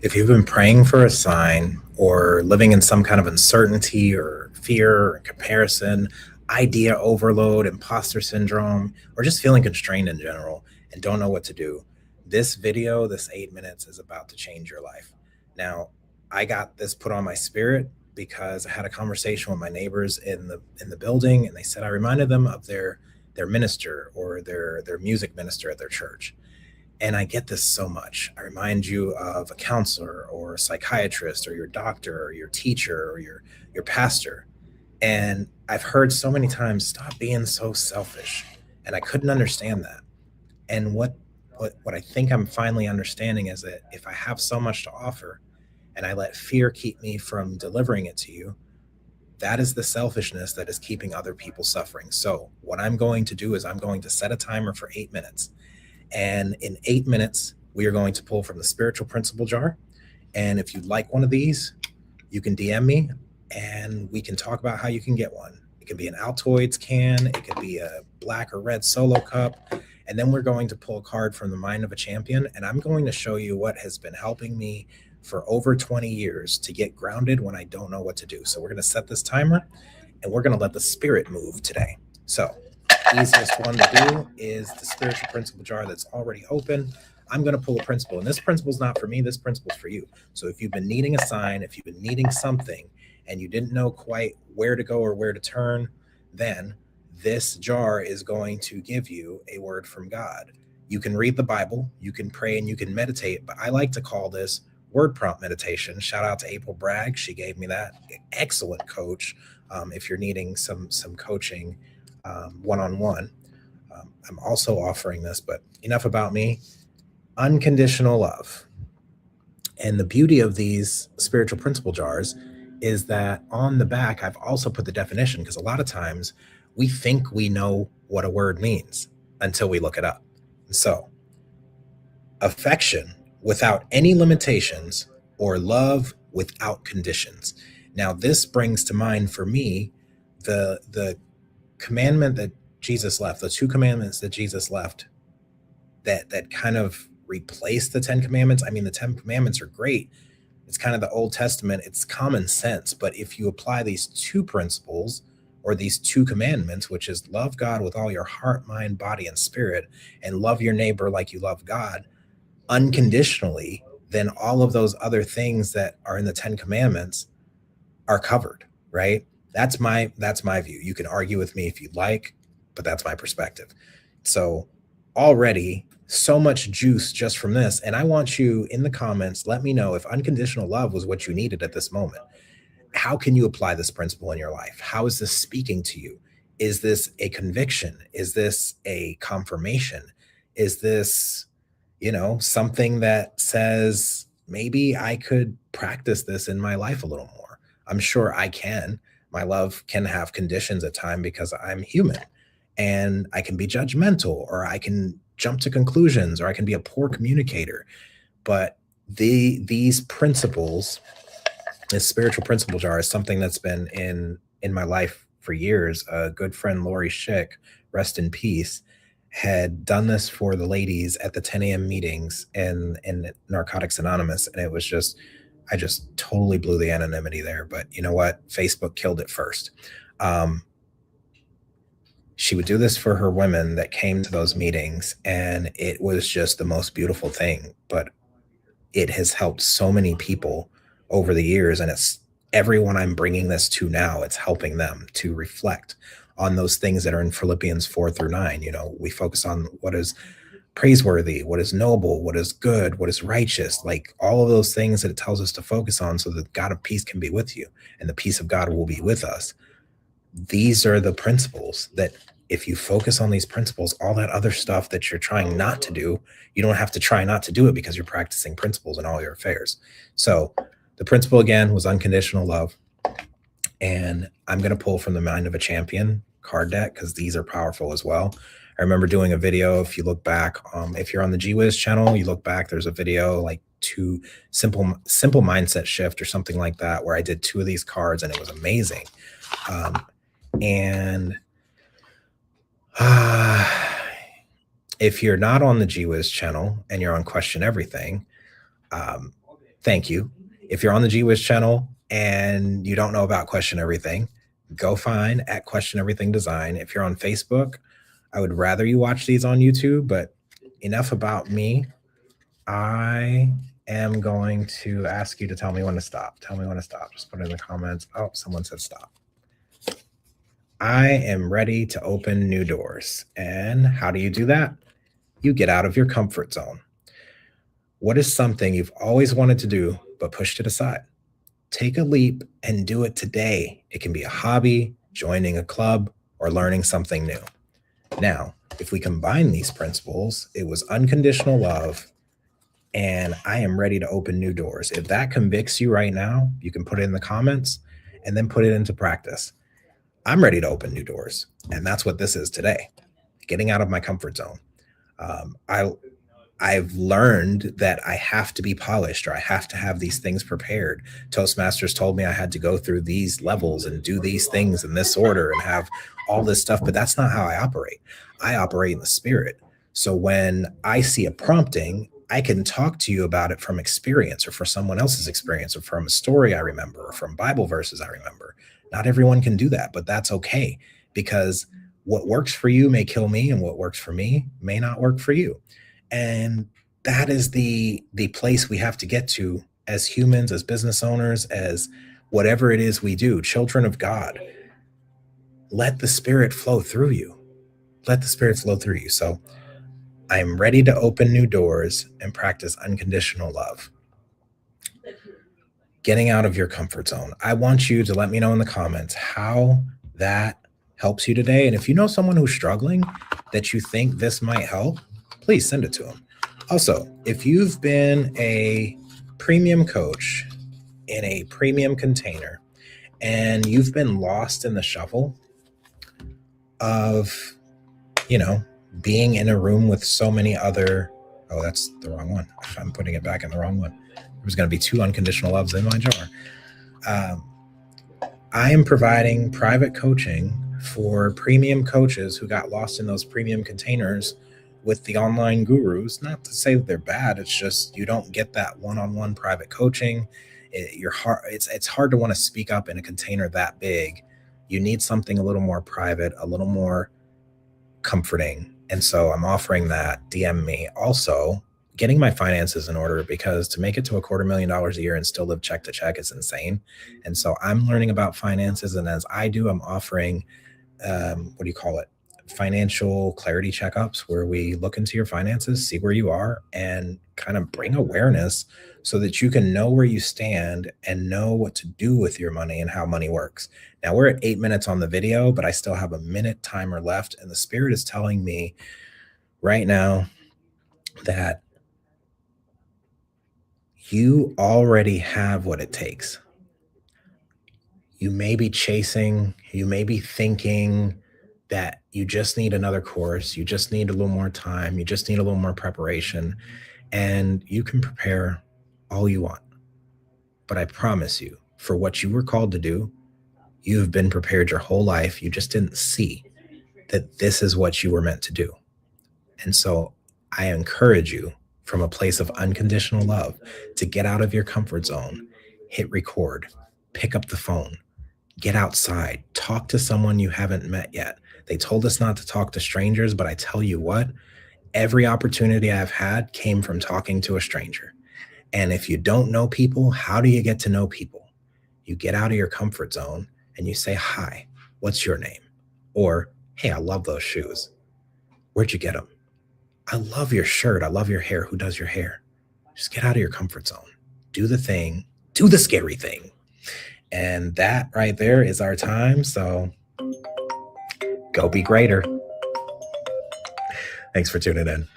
If you've been praying for a sign or living in some kind of uncertainty or fear or comparison, idea overload, imposter syndrome, or just feeling constrained in general and don't know what to do, this video, this 8 minutes, is about to change your life. Now, I got this put on my spirit because I had a conversation with my neighbors in the building, and they said I reminded them of their minister or their music minister at their church. And I get this so much. I remind you of a counselor or a psychiatrist or your doctor or your teacher or your pastor. And I've heard so many times, stop being so selfish. And I couldn't understand that. And what I think I'm finally understanding is that if I have so much to offer and I let fear keep me from delivering it to you, that is the selfishness that is keeping other people suffering. So what I'm going to do is I'm going to set a timer for 8 minutes. And in 8 minutes, we are going to pull from the spiritual principle jar. And if you'd like one of these, you can DM me and we can talk about how you can get one. It can be an Altoids can, it could be a black or red solo cup. And then we're going to pull a card from the mind of a champion. And I'm going to show you what has been helping me for over 20 years to get grounded when I don't know what to do. So we're going to set this timer and we're going to let the spirit move today. So easiest one to do is the spiritual principle jar that's already open. I'm going to pull a principle, and this principle is not for me. This principle is for you. So if you've been needing a sign, if you've been needing something, and you didn't know quite where to go or where to turn, then this jar is going to give you a word from God. You can read the Bible, you can pray, and you can meditate, but I like to call this word prompt meditation. Shout out to April Bragg. She gave me that. Excellent coach. If you're needing some coaching one-on-one. I'm also offering this, but enough about me. Unconditional love. And the beauty of these spiritual principle jars is that on the back, I've also put the definition, because a lot of times we think we know what a word means until we look it up. So, affection without any limitations, or love without conditions. Now, this brings to mind for me the commandment that Jesus left, the two commandments that Jesus left that kind of replaced the 10 commandments. I mean, the 10 commandments are great. It's kind of the Old Testament. It's common sense. But if you apply these two principles or these two commandments, which is love God with all your heart, mind, body, and spirit, and love your neighbor like you love God unconditionally, then all of those other things that are in the 10 commandments are covered, right? That's my view. You can argue with me if you'd like, but that's my perspective. So already so much juice just from this. And I want you in the comments, let me know if unconditional love was what you needed at this moment. How can you apply this principle in your life? How is this speaking to you? Is this a conviction? Is this a confirmation? Is this, something that says maybe I could practice this in my life a little more? I'm sure I can. My love can have conditions at times because I'm human, and I can be judgmental, or I can jump to conclusions, or I can be a poor communicator. But these principles, this spiritual principle jar, is something that's been in my life for years. A good friend, Lori Schick, rest in peace, had done this for the ladies at the 10 a.m. meetings in Narcotics Anonymous. And it was I just totally blew the anonymity there. But you know what? Facebook killed it first. She would do this for her women that came to those meetings, and it was just the most beautiful thing. But it has helped so many people over the years, and it's everyone I'm bringing this to now. It's helping them to reflect on those things that are in Philippians 4-9. We focus on what is praiseworthy, what is noble, what is good, what is righteous, like all of those things that it tells us to focus on, so that God of peace can be with you and the peace of God will be with us. These are the principles that, if you focus on these principles, all that other stuff that you're trying not to do, you don't have to try not to do it, because you're practicing principles in all your affairs. So the principle again was unconditional love. And I'm going to pull from the Mind of a Champion card deck, because these are powerful as well. I remember doing a video, if you look back, if you're on the G-Wiz channel, you look back, there's a video like two simple mindset shift or something like that, where I did two of these cards, and it was amazing. And if you're not on the G-Wiz channel and you're on Question Everything, Thank you. If you're on the G-Wiz channel and you don't know about Question Everything, go find at Question Everything Design. If you're on Facebook, I would rather you watch these on YouTube, but enough about me. I am going to ask you to tell me when to stop. Tell me when to stop. Just put it in the comments. Oh, someone said stop. I am ready to open new doors. And how do you do that? You get out of your comfort zone. What is something you've always wanted to do but pushed it aside? Take a leap and do it today. It can be a hobby, joining a club, or learning something new. Now, if we combine these principles, it was unconditional love, and I am ready to open new doors. If that convicts you right now, you can put it in the comments and then put it into practice. I'm ready to open new doors, and that's what this is today, getting out of my comfort zone. I've learned that I have to be polished, or I have to have these things prepared. Toastmasters told me I had to go through these levels and do these things in this order and have all this stuff, but that's not how I operate. I operate in the spirit. So when I see a prompting, I can talk to you about it from experience, or from someone else's experience, or from a story I remember, or from Bible verses I remember. Not everyone can do that, but that's okay, because what works for you may kill me, and what works for me may not work for you. And that is the place we have to get to as humans, as business owners, as whatever it is we do, children of God. Let the Spirit flow through you. Let the Spirit flow through you. So I'm ready to open new doors and practice unconditional love. Getting out of your comfort zone. I want you to let me know in the comments how that helps you today. And if you know someone who's struggling that you think this might help, please send it to them. Also, if you've been a premium coach in a premium container and you've been lost in the shuffle of, being in a room with so many other, oh, that's the wrong one. I'm putting it back in the wrong one. There's going to be 2 unconditional loves in my jar. I am providing private coaching for premium coaches who got lost in those premium containers with the online gurus. Not to say that they're bad. It's just you don't get that one-on-one private coaching. It's hard to want to speak up in a container that big. You need something a little more private, a little more comforting. And so I'm offering that. DM me. Also, getting my finances in order, because to make it to $250,000 a year and still live check to check is insane. And so I'm learning about finances. And as I do, I'm offering, financial clarity checkups, where we look into your finances, see where you are, and kind of bring awareness so that you can know where you stand and know what to do with your money and how money works. Now we're at 8 minutes on the video, but I still have a minute timer left. And the Spirit is telling me right now that you already have what it takes. You may be chasing, you may be thinking that you just need another course, you just need a little more time, you just need a little more preparation, and you can prepare all you want. But I promise you, for what you were called to do, you have been prepared your whole life. You just didn't see that this is what you were meant to do. And so I encourage you, from a place of unconditional love, to get out of your comfort zone, hit record, pick up the phone, get outside, talk to someone you haven't met yet. They told us not to talk to strangers, but I tell you what, every opportunity I've had came from talking to a stranger. And if you don't know people, how do you get to know people? You get out of your comfort zone and you say, "Hi, what's your name?" Or, "Hey, I love those shoes. Where'd you get them?" "I love your shirt. I love your hair. Who does your hair?" Just get out of your comfort zone. Do the thing. Do the scary thing. And that right there is our time. So go be greater. Thanks for tuning in.